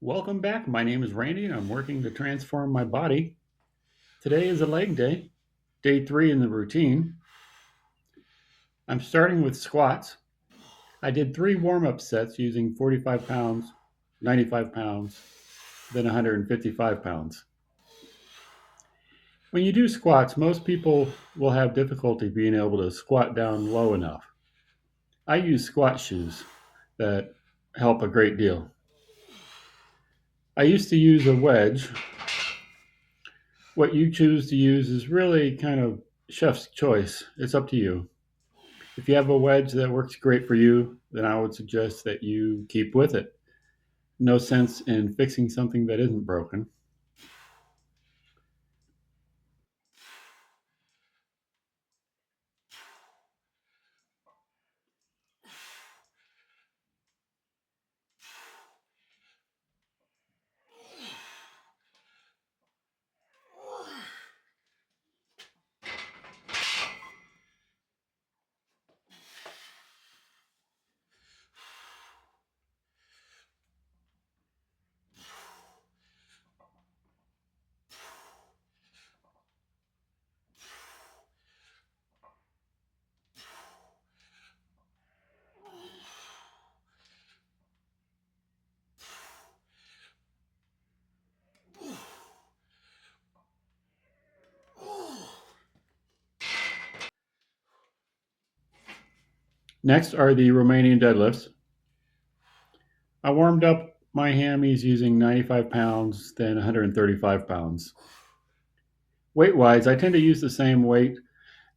Welcome back. My name is Randy and I'm working to transform my body. Today is a leg day, day 3 in the routine. I'm starting with squats. I did 3 warm up sets using 45 pounds, 95 pounds, then 155 pounds. When you do squats, most people will have difficulty being able to squat down low enough. I use squat shoes that help a great deal. I used to use a wedge. What you choose to use is really kind of chef's choice. It's up to you. If you have a wedge that works great for you, then I would suggest that you keep with it. No sense in fixing something that isn't broken. Next are the Romanian deadlifts. I warmed up my hammies using 95 pounds, then 135 pounds. Weight wise, I tend to use the same weight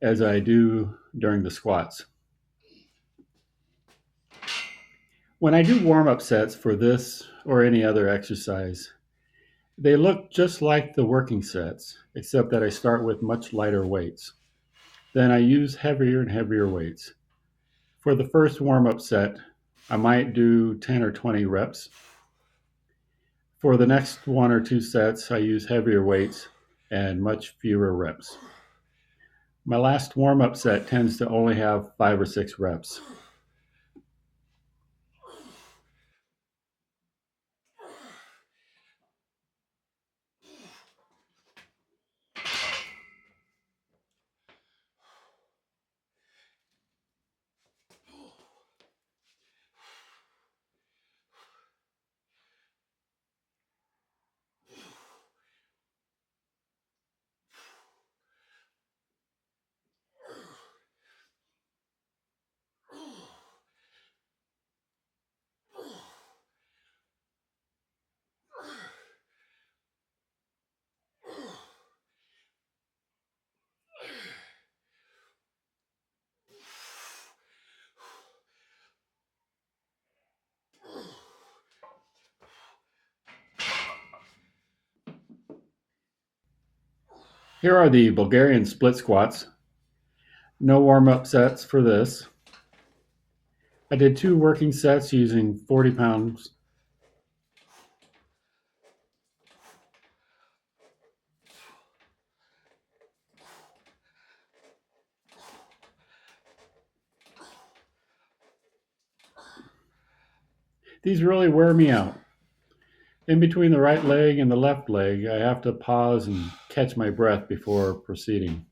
as I do during the squats. When I do warm up sets for this or any other exercise, they look just like the working sets, except that I start with much lighter weights. Then I use heavier and heavier weights. For the first warm up set, I might do 10 or 20 reps. For the next one or two sets, I use heavier weights and much fewer reps. My last warm up set tends to only have 5 or 6 reps. Here are the Bulgarian split squats. No warm up sets for this. I did 2 working sets using 40 pounds. These really wear me out. In between the right leg and the left leg, I have to pause and catch my breath before proceeding.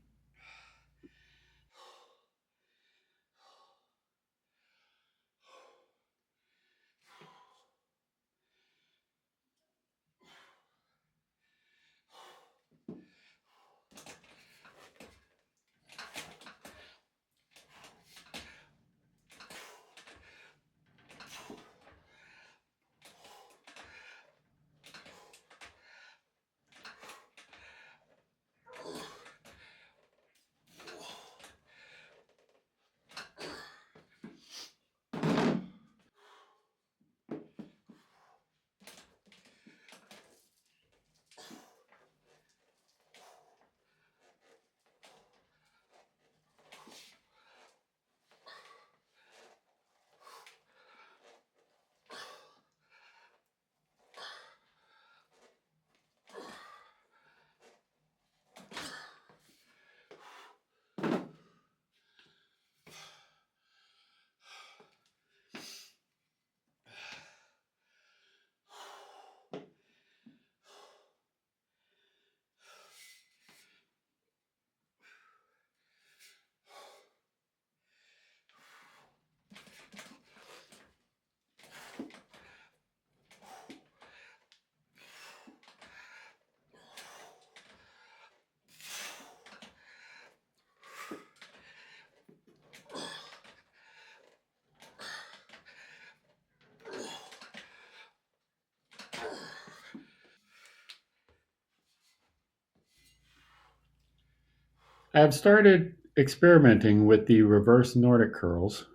I have started experimenting with the reverse Nordic curls.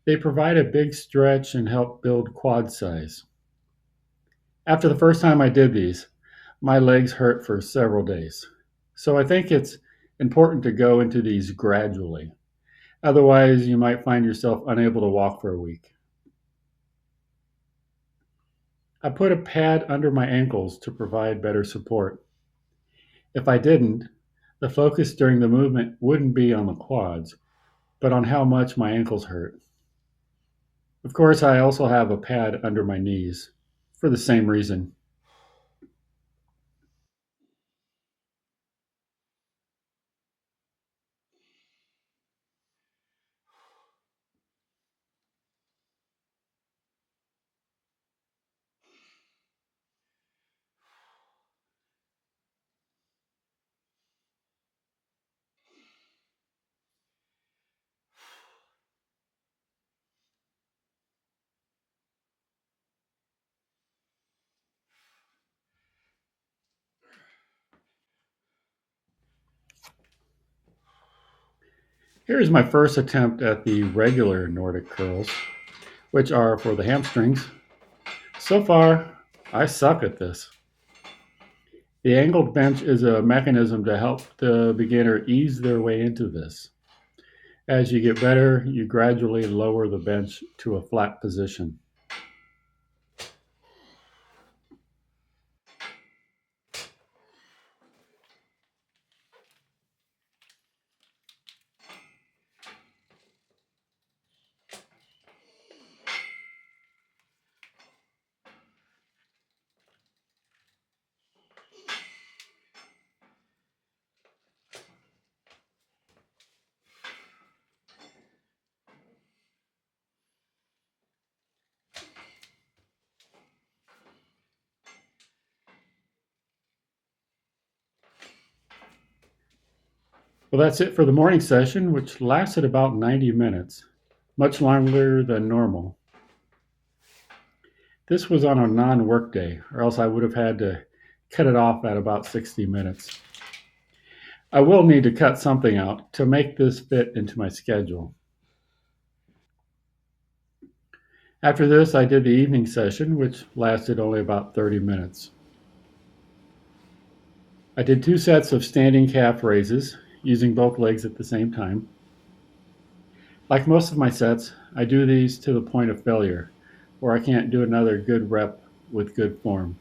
They provide a big stretch and help build quad size. After the first time I did these, my legs hurt for several days. So I think it's important to go into these gradually. Otherwise, you might find yourself unable to walk for a week. I put a pad under my ankles to provide better support. If I didn't, the focus during the movement wouldn't be on the quads, but on how much my ankles hurt. Of course, I also have a pad under my knees for the same reason. Here's my first attempt at the regular Nordic curls, which are for the hamstrings. So far, I suck at this. The angled bench is a mechanism to help the beginner ease their way into this. As you get better, you gradually lower the bench to a flat position. Well, that's it for the morning session, which lasted about 90 minutes, much longer than normal. This was on a non work day, or else I would have had to cut it off at about 60 minutes. I will need to cut something out to make this fit into my schedule. After this, I did the evening session, which lasted only about 30 minutes. I did 2 sets of standing calf raises, using both legs at the same time. Like most of my sets, I do these to the point of failure, where I can't do another good rep with good form.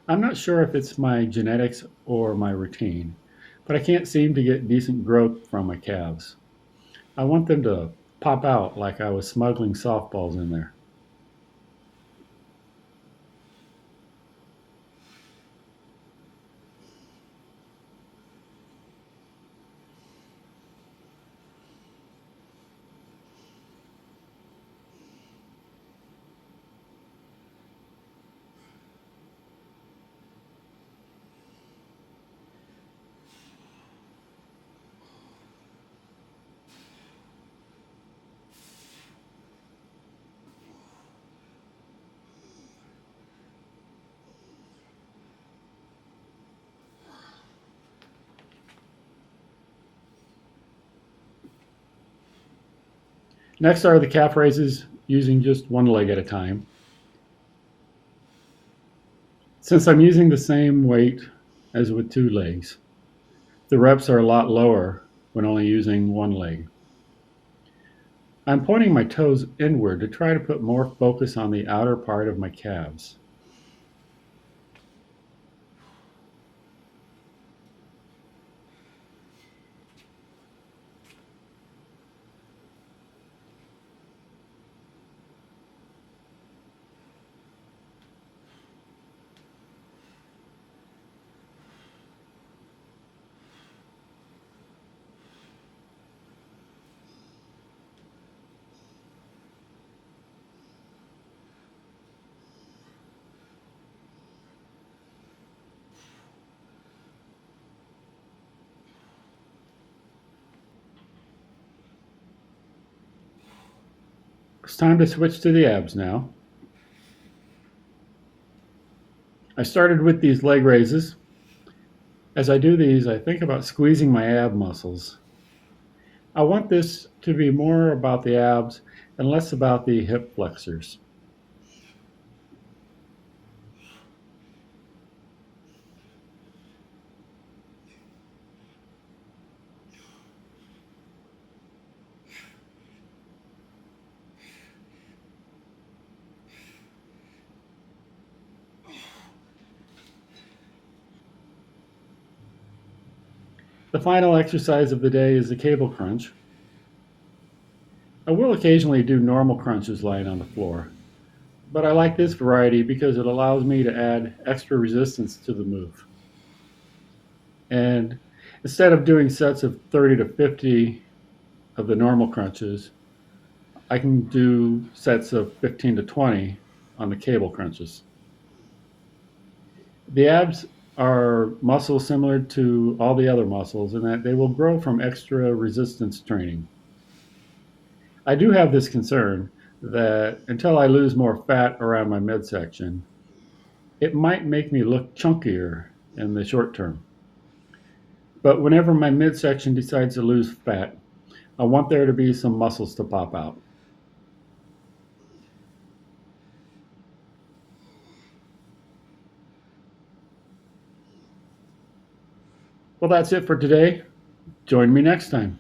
I'm not sure if it's my genetics or my routine, but I can't seem to get decent growth from my calves. I want them to pop out like I was smuggling softballs in there. Next are the calf raises using just one leg at a time. Since I'm using the same weight as with 2 legs, the reps are a lot lower when only using one leg. I'm pointing my toes inward to try to put more focus on the outer part of my calves. It's time to switch to the abs now. I started with these leg raises. As I do these, I think about squeezing my ab muscles. I want this to be more about the abs and less about the hip flexors. The final exercise of the day is the cable crunch. I will occasionally do normal crunches lying on the floor, but I like this variety because it allows me to add extra resistance to the move. And instead of doing sets of 30 to 50 of the normal crunches, I can do sets of 15 to 20 on the cable crunches. The abs are muscles similar to all the other muscles in that they will grow from extra resistance training. I do have this concern that until I lose more fat around my midsection, it might make me look chunkier in the short term. But whenever my midsection decides to lose fat, I want there to be some muscles to pop out. Well, that's it for today. Join me next time.